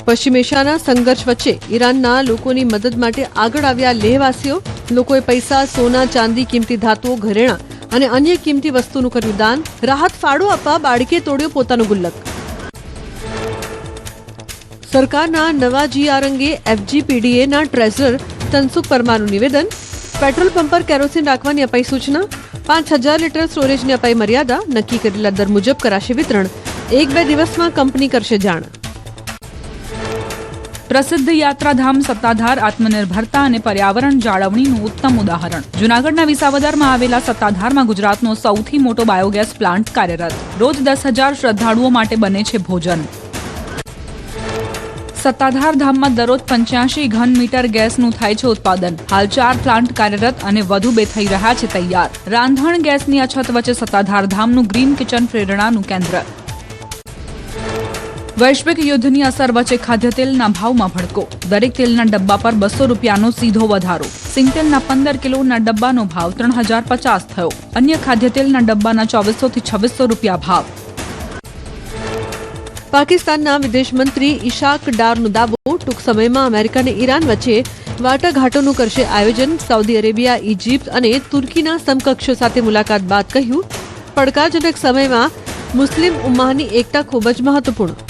પશ્ચિમ એશિયાના સંઘર્ષ વચ્ચે ઈરાનના લોકોની મદદ માટે આગળ આવ્યા લેહવાસીઓ. લોકોએ પૈસા, સોના, ચાંદી, કિંમતી ધાતુઓ, ઘરેણાં અને અન્ય કિંમતી વસ્તુનું કર્યું દાન. રાહત ફાળો આપવા બાળકે તોડ્યો પોતાનો ગુલ્લક. સરકારના નવા GR અંગે FGPDAના ટ્રેઝરર તનસુખ પરમારનું નિવેદન. પેટ્રોલ પંપ પર કેરોસીન રાખવાની અપાઈ સૂચના. 5000 લીટર સ્ટોરેજની અપાઈ મર્યાદા. નક્કી કરેલા દર મુજબ કરાશે વિતરણ. 1-2 દિવસમાં કંપની કરશે જાણ. પ્રસિદ્ધ યાત્રાધામ સત્તાધાર આત્મનિર્ભરતા અને પર્યાવરણ જાળવણીનું ઉત્તમ ઉદાહરણ. જૂનાગઢના વિસાવદરમાં આવેલા સત્તાધારમાં ગુજરાતનો સૌથી મોટો બાયોગેસ પ્લાન્ટ કાર્યરત. રોજ 10,000 શ્રદ્ધાળુઓ માટે બને છે ભોજન. સત્તાધાર ધામમાં દરરોજ 85 ઘન મીટર ગેસનું થાય છે ઉત્પાદન. હાલ 4 પ્લાન્ટ કાર્યરત અને વધુ 2 થઈ રહ્યા છે તૈયાર. રાંધણ ગેસની અછત વચ્ચે સત્તાધાર ધામનું ગ્રીન કિચન પ્રેરણાનું કેન્દ્ર. વૈશ્વિક યુદ્ધની અસર વચ્ચે ખાદ્યતેલના ભાવમાં ભડકો. દરેક તેલના ડબ્બા પર 200 રૂપિયાનો સીધો વધારો. સિંગતેલના 15 કિલોના ડબ્બાનો ભાવ 3050 થયો. અન્ય ખાદ્યતેલના ડબ્બાના 2400 થી 2600 રૂપિયા ભાવ. પાકિસ્તાનના વિદેશ મંત્રી ઇશાક ડારનો દાવો. ટૂંક સમયમાં અમેરિકા અને ઈરાન વચ્ચે વાટાઘાટોનું કરશે આયોજન. સાઉદી અરેબિયા, ઇજિપ્ત અને તુર્કીના સમકક્ષો સાથે મુલાકાત બાદ કહ્યું, પડકારજનક સમયમાં મુસ્લિમ ઉમ્માહની એકતા ખૂબ જ મહત્વપૂર્ણ.